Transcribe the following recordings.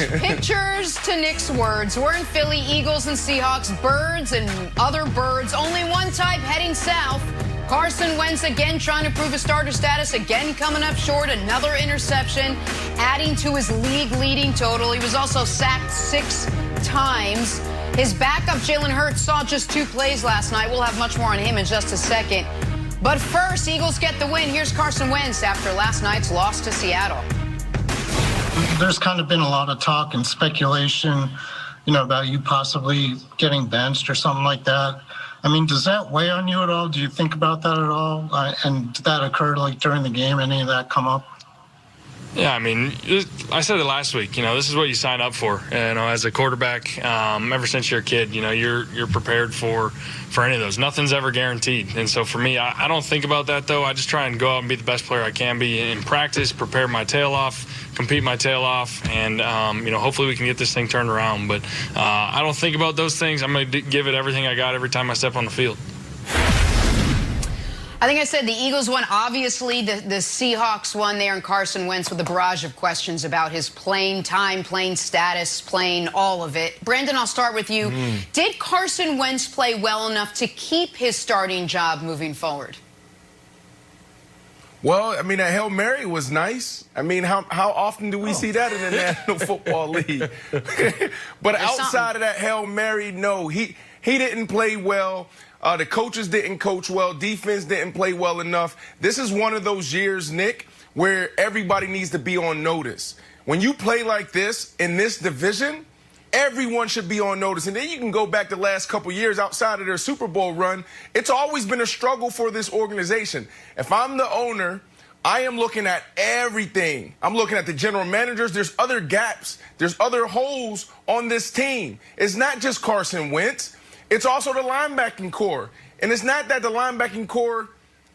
pictures to Nick's words. We're in Philly, Eagles and Seahawks, birds and other birds. Only one type heading south. Carson Wentz again trying to prove his starter status, again coming up short, another interception, adding to his league-leading total. He was also sacked 6 times. His backup, Jalen Hurts, saw just 2 plays last night. We'll have much more on him in just a second. But first, Eagles get the win. Here's Carson Wentz after last night's loss to Seattle. There's kind of been a lot of talk and speculation, about you possibly getting benched or something like that. I mean, does that weigh on you at all? Do you think about that at all? And did that occur during the game? Any of that come up? Yeah, I mean, I said it last week. This is what you sign up for. As a quarterback, ever since you're a kid, you're prepared for any of those. Nothing's ever guaranteed. And so for me, I don't think about that, though. I just try and go out and be the best player I can be in practice, prepare my tail off, compete my tail off, and, hopefully we can get this thing turned around. But I don't think about those things. I'm going to give it everything I got every time I step on the field. I think I said the Eagles won. Obviously, the Seahawks won there, and Carson Wentz with a barrage of questions about his playing time, playing status, playing all of it. Brandon, I'll start with you. Did Carson Wentz play well enough to keep his starting job moving forward? Well, I mean, that Hail Mary was nice. I mean, how often do we see that in the National Football League? But outside of that Hail Mary, no, he didn't play well. The coaches didn't coach well. Defense didn't play well enough. This is one of those years, Nick, where everybody needs to be on notice. When you play like this in this division, everyone should be on notice. And then you can go back the last couple years outside of their Super Bowl run. It's always been a struggle for this organization. If I'm the owner, I am looking at everything. I'm looking at the general managers. There's other gaps. There's other holes on this team. It's not just Carson Wentz. It's also the linebacking core. And it's not that the linebacking core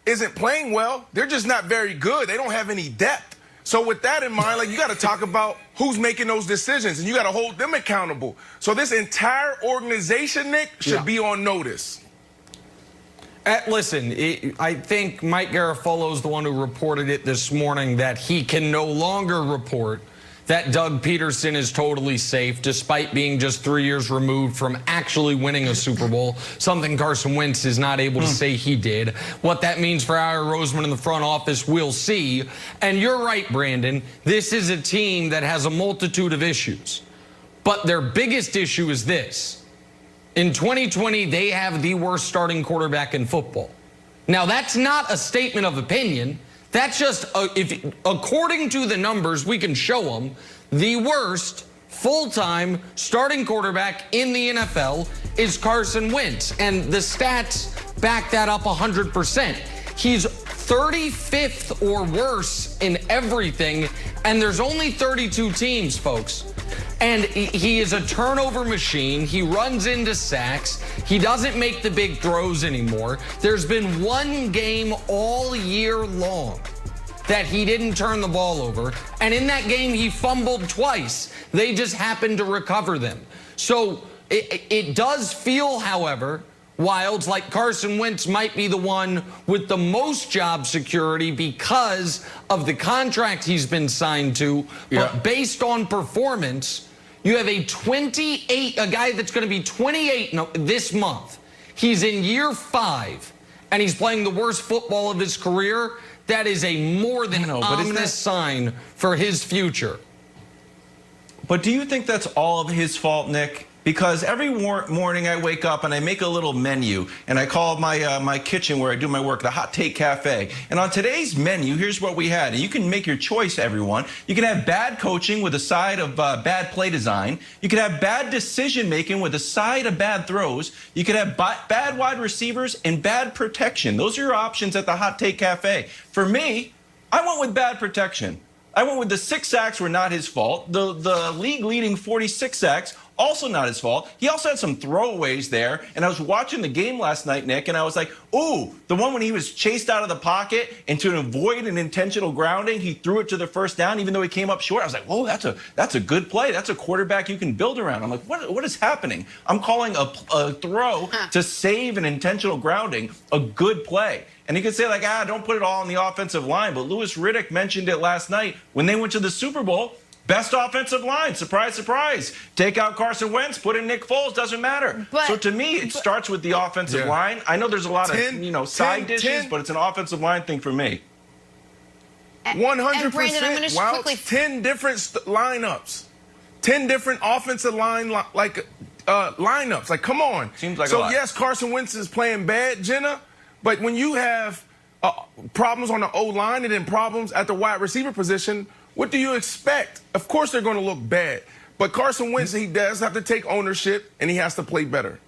isn't playing well. They're just not very good. They don't have any depth. So with that in mind, you got to talk about who's making those decisions, and you got to hold them accountable. So this entire organization, Nick, should be on notice. Listen, I think Mike Garafolo is the one who reported it this morning that he can no longer report that Doug Peterson is totally safe, despite being just 3 years removed from actually winning a Super Bowl, something Carson Wentz is not able to say he did. What that means for Ira Roseman in the front office, we'll see. And you're right, Brandon. This is a team that has a multitude of issues. But their biggest issue is this. In 2020, they have the worst starting quarterback in football. Now, that's not a statement of opinion. That's just, according to the numbers, we can show them, the worst full-time starting quarterback in the NFL is Carson Wentz. And the stats back that up 100%. He's 35th or worse in everything, and there's only 32 teams, folks. And he is a turnover machine. He runs into sacks. He doesn't make the big throws anymore. There's been one game all year long that he didn't turn the ball over. And in that game, he fumbled twice. They just happened to recover them. So it does feel, however, Wilds, like Carson Wentz might be the one with the most job security because of the contract he's been signed to. But based on performance, you have a guy that's going to be 28 this month. He's in year 5, and he's playing the worst football of his career. That is a more than ominous sign for his future. But do you think that's all of his fault, Nick? Because every morning I wake up and I make a little menu, and I call my kitchen where I do my work the Hot Take Cafe. And on today's menu, here's what we had. And you can make your choice, everyone. You can have bad coaching with a side of bad play design. You can have bad decision making with a side of bad throws. You can have bad wide receivers and bad protection. Those are your options at the Hot Take Cafe. For me, I went with bad protection. I went with the 6 sacks were not his fault. The league-leading 46 sacks, also not his fault. He also had some throwaways there. And I was watching the game last night, Nick, and I was like, ooh, the one when he was chased out of the pocket and to avoid an intentional grounding, he threw it to the first down, even though he came up short. I was like, whoa, that's a good play. That's a quarterback you can build around. I'm like, what is happening? I'm calling a throw to save an intentional grounding a good play. And you could say, don't put it all on the offensive line. But Louis Riddick mentioned it last night. When they went to the Super Bowl, Best offensive line, surprise, surprise. Take out Carson Wentz, put in Nick Foles, doesn't matter. So to me, it starts with the offensive line. I know there's a lot of side dishes, but it's an offensive line thing for me. 100%. Wow, 10 different lineups, 10 different offensive line lineups. Like, come on. Seems like a lot. Yes, Carson Wentz is playing bad, Jenna, but when you have problems on the O-line and then problems at the wide receiver position, what do you expect? Of course they're going to look bad. But Carson Wentz, he does have to take ownership, and he has to play better.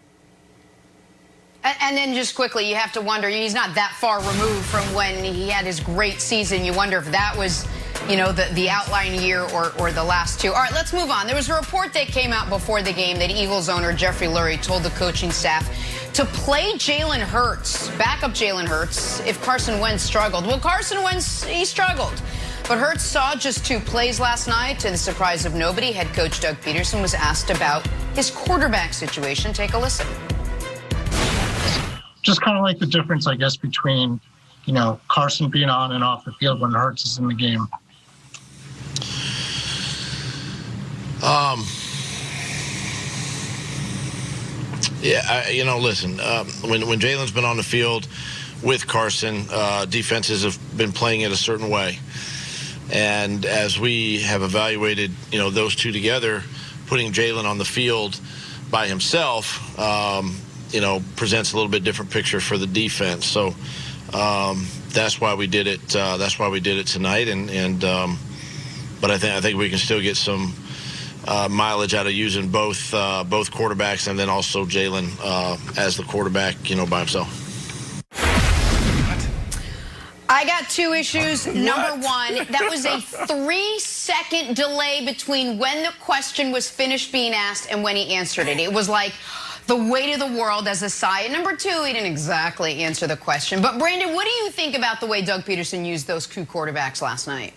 And then just quickly, you have to wonder, he's not that far removed from when he had his great season. You wonder if that was, the outlying year or the last two. All right, let's move on. There was a report that came out before the game that Eagles owner Jeffrey Lurie told the coaching staff to play Jalen Hurts, backup Jalen Hurts, if Carson Wentz struggled. Well, Carson Wentz, he struggled. But Hurts saw just 2 plays last night. To the surprise of nobody, head coach Doug Peterson was asked about his quarterback situation. Take a listen. Just kind of like the difference, I guess, between, Carson being on and off the field when Hurts is in the game. Listen, when Jalen's been on the field with Carson, defenses have been playing it a certain way. And as we have evaluated, those two together, putting Jalen on the field by himself, presents a little bit different picture for the defense. So that's why we did it. That's why we did it tonight. But I think we can still get some mileage out of using both quarterbacks, and then also Jalen as the quarterback, by himself. I got 2 issues. Number one, that was a 3-second delay between when the question was finished being asked and when he answered it. It was like the weight of the world as a sigh. And number 2, he didn't exactly answer the question. But, Brandon, what do you think about the way Doug Peterson used those 2 quarterbacks last night?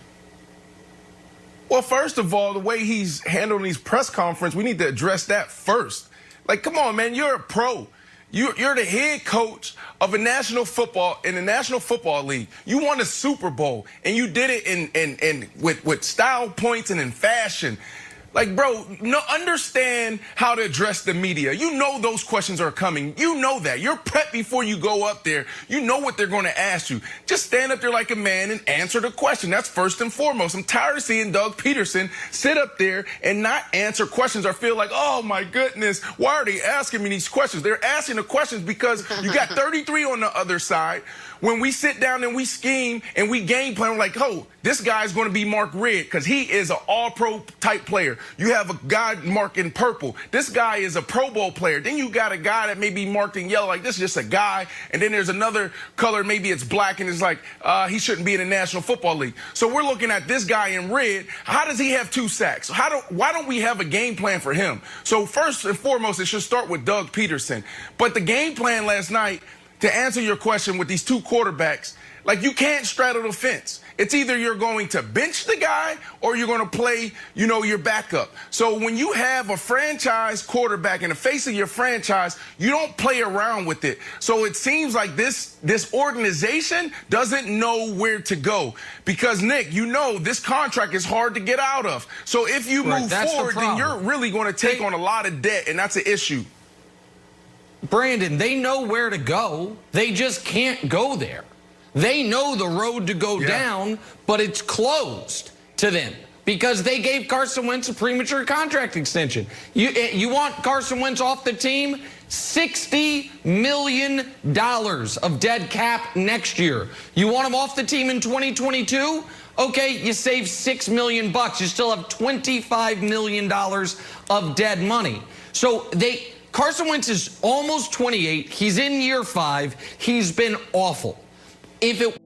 Well, first of all, the way he's handling these press conferences, we need to address that first. Like, come on, man, you're a pro. You're the head coach of in the National Football League. You won a Super Bowl, and you did it with style points and in fashion. Like, bro, understand how to address the media. You know those questions are coming. You know that. You're prepped before you go up there. You know what they're going to ask you. Just stand up there like a man and answer the question. That's first and foremost. I'm tired of seeing Doug Peterson sit up there and not answer questions or feel like, oh, my goodness, why are they asking me these questions? They're asking the questions because you got 33 on the other side. When we sit down and we scheme and we game plan, we're like, oh, this guy's going to be marked red because he is an all-pro type player. You have a guy marked in purple. This guy is a Pro Bowl player. Then you got a guy that may be marked in yellow, like this is just a guy. And then there's another color, maybe it's black, and it's like he shouldn't be in the National Football League. So we're looking at this guy in red. How does he have 2 sacks? Why don't we have a game plan for him? So first and foremost, it should start with Doug Peterson. But the game plan last night, to answer your question with these 2 quarterbacks, like you can't straddle the fence. It's either you're going to bench the guy or you're going to play, your backup. So when you have a franchise quarterback in the face of your franchise, you don't play around with it. So it seems like this organization doesn't know where to go because, Nick, this contract is hard to get out of. So if you move forward, then you're really going to take on a lot of debt, and that's an issue. Brandon, they know where to go. They just can't go there. They know the road to go down, but it's closed to them because they gave Carson Wentz a premature contract extension. You want Carson Wentz off the team? $60 million of dead cap next year. You want him off the team in 2022? Okay, you save $6 million. You still have $25 million of dead money. So Carson Wentz is almost 28. He's in year 5. He's been awful. If it